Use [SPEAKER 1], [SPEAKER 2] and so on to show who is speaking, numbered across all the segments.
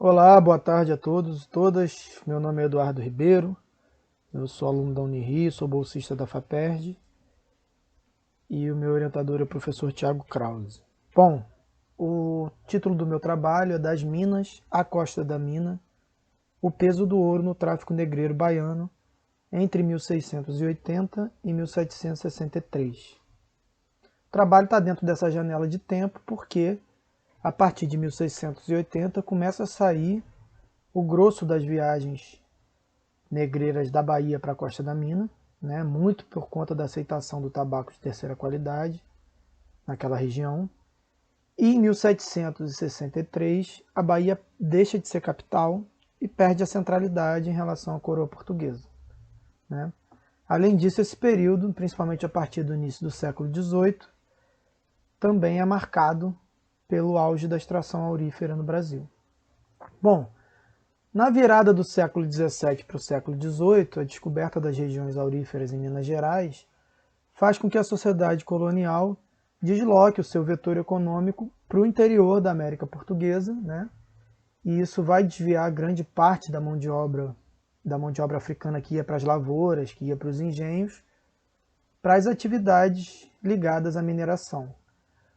[SPEAKER 1] Olá, boa tarde a todos e todas. Meu nome é Eduardo Ribeiro, eu sou aluno da Unirio, sou bolsista da FAPERJ e o meu orientador é o professor Tiago Krause. Bom, o título do meu trabalho é Das Minas à Costa da Mina, o peso do ouro no tráfico negreiro baiano entre 1680 e 1763. O trabalho está dentro dessa janela de tempo porque, a partir de 1680, começa a sair o grosso das viagens negreiras da Bahia para a Costa da Mina, né, muito por conta da aceitação do tabaco de terceira qualidade naquela região. E em 1763, a Bahia deixa de ser capital e perde a centralidade em relação à coroa portuguesa, né? Além disso, esse período, principalmente a partir do início do século XVIII, também é marcado pelo auge da extração aurífera no Brasil. Bom, na virada do século XVII para o século XVIII, a descoberta das regiões auríferas em Minas Gerais faz com que a sociedade colonial desloque o seu vetor econômico para o interior da América Portuguesa, né? E isso vai desviar grande parte da mão de obra africana que ia para as lavouras, que ia para os engenhos, para as atividades ligadas à mineração.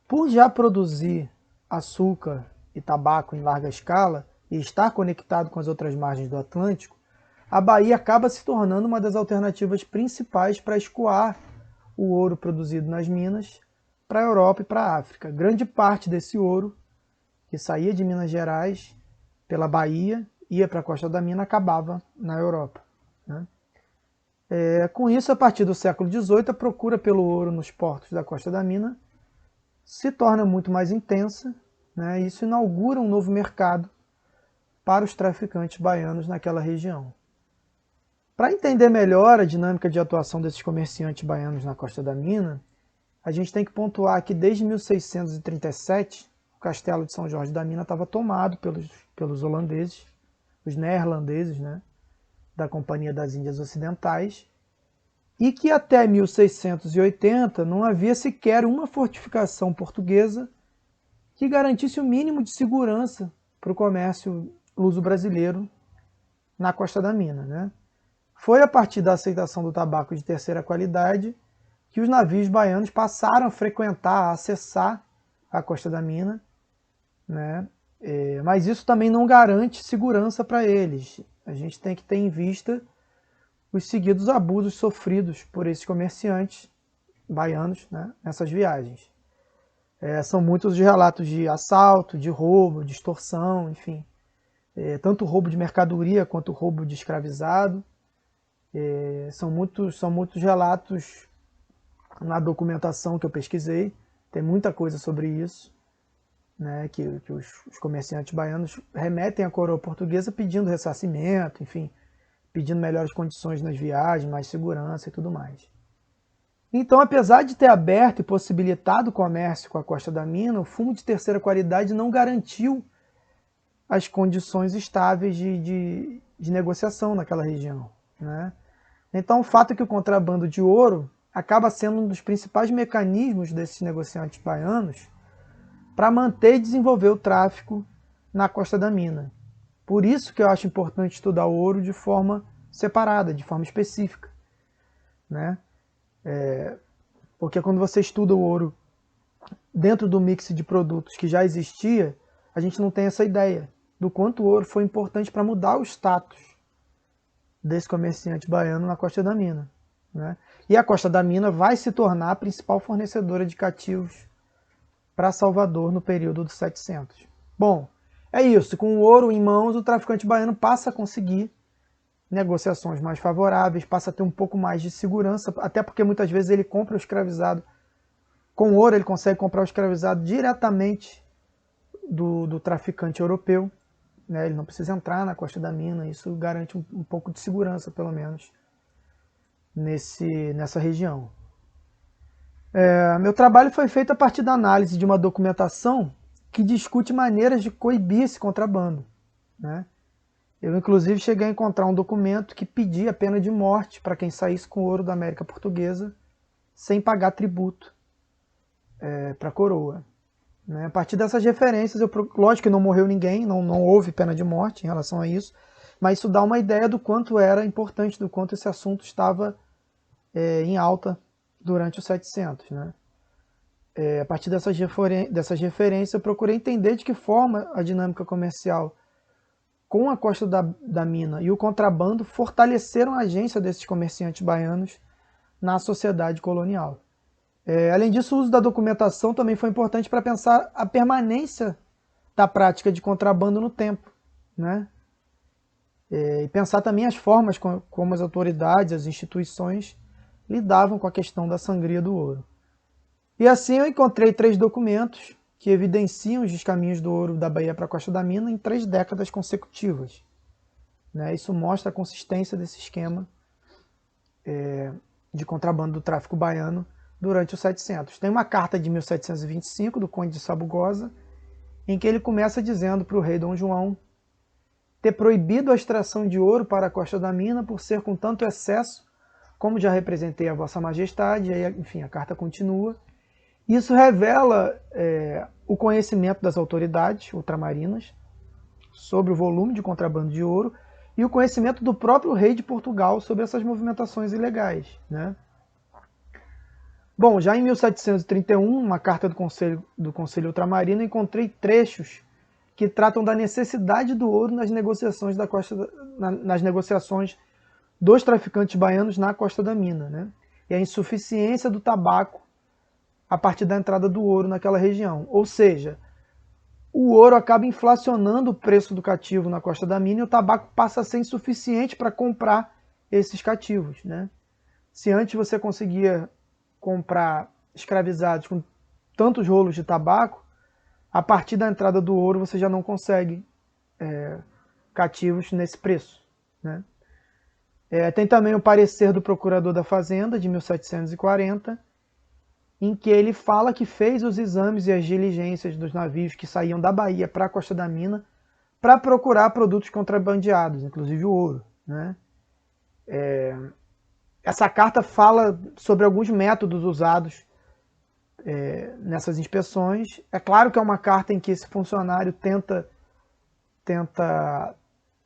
[SPEAKER 1] Por já produzir açúcar e tabaco em larga escala e estar conectado com as outras margens do Atlântico, a Bahia acaba se tornando uma das alternativas principais para escoar o ouro produzido nas minas para a Europa e para a África. Grande parte desse ouro que saía de Minas Gerais pela Bahia, ia para a Costa da Mina, acabava na Europa, né? Com isso, a partir do século XVIII, a procura pelo ouro nos portos da Costa da Mina se torna muito mais intensa, né? Isso inaugura um novo mercado para os traficantes baianos naquela região. Para entender melhor a dinâmica de atuação desses comerciantes baianos na Costa da Mina, a gente tem que pontuar que desde 1637 o castelo de São Jorge da Mina estava tomado pelos holandeses, os neerlandeses, né, da Companhia das Índias Ocidentais, e que até 1680 não havia sequer uma fortificação portuguesa que garantisse o mínimo de segurança para o comércio luso-brasileiro na Costa da Mina, né? Foi a partir da aceitação do tabaco de terceira qualidade que os navios baianos passaram a frequentar, a acessar a Costa da Mina, né? Mas isso também não garante segurança para eles. A gente tem que ter em vista os seguidos abusos sofridos por esses comerciantes baianos, né, nessas viagens. São muitos os relatos de assalto, de roubo, de extorsão, enfim. Tanto roubo de mercadoria quanto roubo de escravizado. São muitos relatos na documentação que eu pesquisei, tem muita coisa sobre isso, né, que os comerciantes baianos remetem à coroa portuguesa pedindo ressarcimento, enfim, pedindo melhores condições nas viagens, mais segurança e tudo mais. Então, apesar de ter aberto e possibilitado o comércio com a Costa da Mina, o fumo de terceira qualidade não garantiu as condições estáveis de negociação naquela região, né? Então, o fato é que o contrabando de ouro acaba sendo um dos principais mecanismos desses negociantes baianos para manter e desenvolver o tráfico na Costa da Mina. Por isso que eu acho importante estudar o ouro de forma separada, de forma específica, né? Porque quando você estuda o ouro dentro do mix de produtos que já existia, a gente não tem essa ideia do quanto o ouro foi importante para mudar o status desse comerciante baiano na Costa da Mina, né? E a Costa da Mina vai se tornar a principal fornecedora de cativos para Salvador no período dos 700. Bom, é isso. Com o ouro em mãos, o traficante baiano passa a conseguir negociações mais favoráveis, passa a ter um pouco mais de segurança, até porque muitas vezes ele compra o escravizado. Com ouro ele consegue comprar o escravizado diretamente do traficante europeu, né? Ele não precisa entrar na Costa da Mina, isso garante um pouco de segurança, pelo menos, nessa região. Meu trabalho foi feito a partir da análise de uma documentação que discute maneiras de coibir esse contrabando, né? Eu, inclusive, cheguei a encontrar um documento que pedia a pena de morte para quem saísse com ouro da América Portuguesa sem pagar tributo para a coroa. né? A partir dessas referências, lógico que não morreu ninguém, não houve pena de morte em relação a isso, mas isso dá uma ideia do quanto era importante, do quanto esse assunto estava em alta durante os 700. Né? A partir dessas referências, eu procurei entender de que forma a dinâmica comercial com a costa da mina e o contrabando fortaleceram a agência desses comerciantes baianos na sociedade colonial. Além disso, o uso da documentação também foi importante para pensar a permanência da prática de contrabando no tempo, né? E pensar também as formas como as autoridades, as instituições lidavam com a questão da sangria do ouro. E assim eu encontrei 3 documentos que evidenciam os descaminhos do ouro da Bahia para a Costa da Mina em 3 décadas consecutivas. Né? Isso mostra a consistência desse esquema de contrabando do tráfico baiano durante os 700. Tem uma carta de 1725 do Conde de Sabugosa, em que ele começa dizendo para o rei Dom João ter proibido a extração de ouro para a Costa da Mina por ser com tanto excesso, como já representei a Vossa Majestade. E aí, enfim, a carta continua. Isso revela o conhecimento das autoridades ultramarinas sobre o volume de contrabando de ouro e o conhecimento do próprio rei de Portugal sobre essas movimentações ilegais. Né? Bom, já em 1731, uma carta do Conselho Ultramarino, encontrei trechos que tratam da necessidade do ouro nas negociações nas negociações dos traficantes baianos na Costa da Mina, né? E a insuficiência do tabaco a partir da entrada do ouro naquela região. Ou seja, o ouro acaba inflacionando o preço do cativo na Costa da Mina e o tabaco passa a ser insuficiente para comprar esses cativos, né? Se antes você conseguia comprar escravizados com tantos rolos de tabaco, a partir da entrada do ouro você já não consegue cativos nesse preço. Né? Tem também o parecer do procurador da Fazenda, de 1740, em que ele fala que fez os exames e as diligências dos navios que saíam da Bahia para a Costa da Mina para procurar produtos contrabandeados, inclusive o ouro. Né? Essa carta fala sobre alguns métodos usados nessas inspeções. É claro que é uma carta em que esse funcionário tenta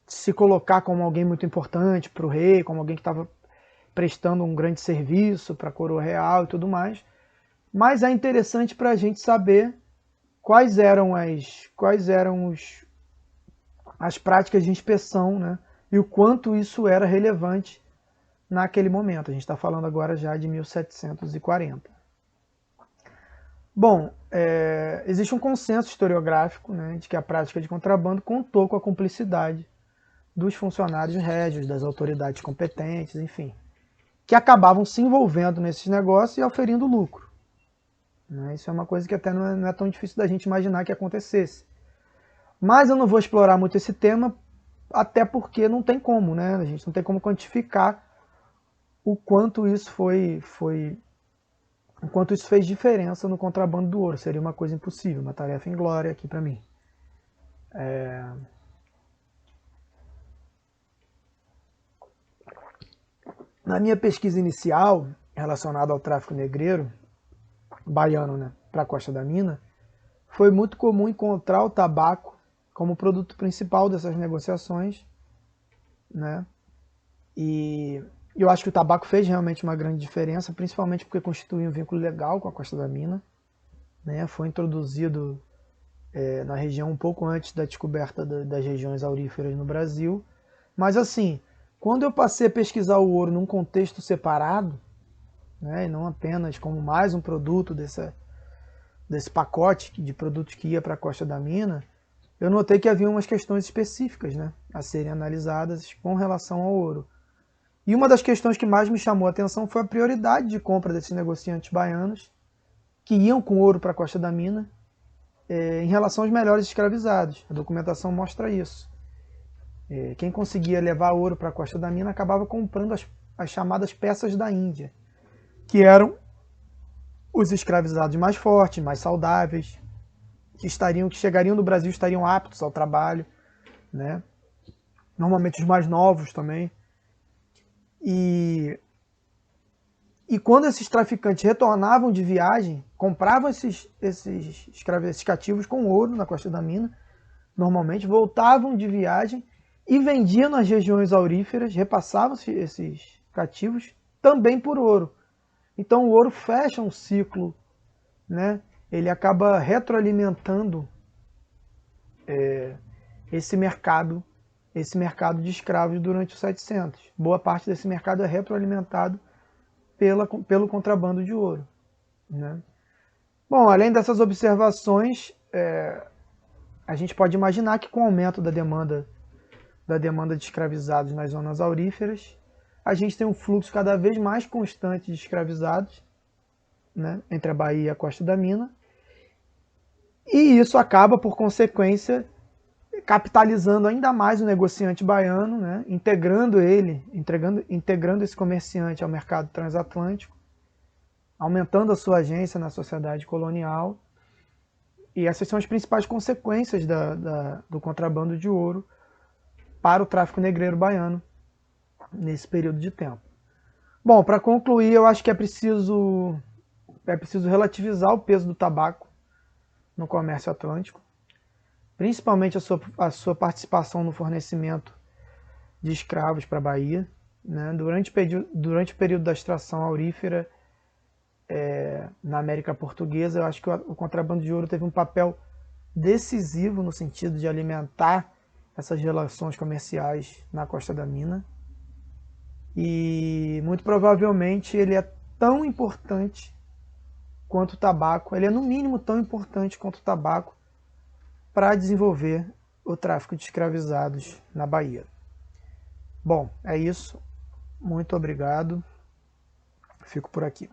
[SPEAKER 1] se colocar como alguém muito importante para o rei, como alguém que estava prestando um grande serviço para a coroa real e tudo mais. Mas é interessante para a gente saber quais eram as práticas de inspeção, né? E o quanto isso era relevante naquele momento. A gente está falando agora já de 1740. Bom, existe um consenso historiográfico, né, de que a prática de contrabando contou com a cumplicidade dos funcionários régios, das autoridades competentes, enfim, que acabavam se envolvendo nesses negócios e auferindo lucro. Né? Isso é uma coisa que até não é tão difícil da gente imaginar que acontecesse. Mas eu não vou explorar muito esse tema, até porque não tem como, né? A gente não tem como quantificar o quanto isso o quanto isso fez diferença no contrabando do ouro. Seria uma coisa impossível, uma tarefa inglória aqui para mim. Na minha pesquisa inicial, relacionada ao tráfico negreiro, baiano, né, para a Costa da Mina, foi muito comum encontrar o tabaco como produto principal dessas negociações. Né? E eu acho que o tabaco fez realmente uma grande diferença, principalmente porque constitui um vínculo legal com a Costa da Mina. Né? Foi introduzido na região um pouco antes da descoberta das regiões auríferas no Brasil. Mas assim, quando eu passei a pesquisar o ouro num contexto separado, né, e não apenas como mais um produto desse pacote de produtos que ia para a Costa da Mina, eu notei que havia umas questões específicas, né, a serem analisadas com relação ao ouro. E uma das questões que mais me chamou a atenção foi a prioridade de compra desses negociantes baianos que iam com ouro para a Costa da Mina em relação aos melhores escravizados. A documentação mostra isso. Quem conseguia levar ouro para a Costa da Mina acabava comprando as chamadas peças da Índia, que eram os escravizados mais fortes, mais saudáveis, que chegariam no Brasil, estariam aptos ao trabalho, né? Normalmente os mais novos também. E E quando esses traficantes retornavam de viagem, compravam esses cativos com ouro na Costa da Mina, normalmente voltavam de viagem e vendiam nas regiões auríferas, repassavam esses cativos também por ouro. Então o ouro fecha um ciclo, né? Ele acaba retroalimentando esse mercado de escravos durante os 700. Boa parte desse mercado é retroalimentado pelo contrabando de ouro, né? Bom, além dessas observações, a gente pode imaginar que com o aumento da demanda de escravizados nas zonas auríferas, a gente tem um fluxo cada vez mais constante de escravizados, né, entre a Bahia e a Costa da Mina, e isso acaba, por consequência, capitalizando ainda mais o negociante baiano, né, integrando esse comerciante ao mercado transatlântico, aumentando a sua agência na sociedade colonial. E essas são as principais consequências do contrabando de ouro para o tráfico negreiro baiano nesse período de tempo. Bom, para concluir, eu acho que é preciso relativizar o peso do tabaco no comércio atlântico, principalmente a sua participação no fornecimento de escravos para a Bahia, né? Durante o período da extração aurífera na América Portuguesa, eu acho que o contrabando de ouro teve um papel decisivo no sentido de alimentar essas relações comerciais na Costa da Mina. E muito provavelmente ele é tão importante quanto o tabaco, ele é no mínimo tão importante quanto o tabaco para desenvolver o tráfico de escravizados na Bahia. Bom, é isso. Muito obrigado. Fico por aqui.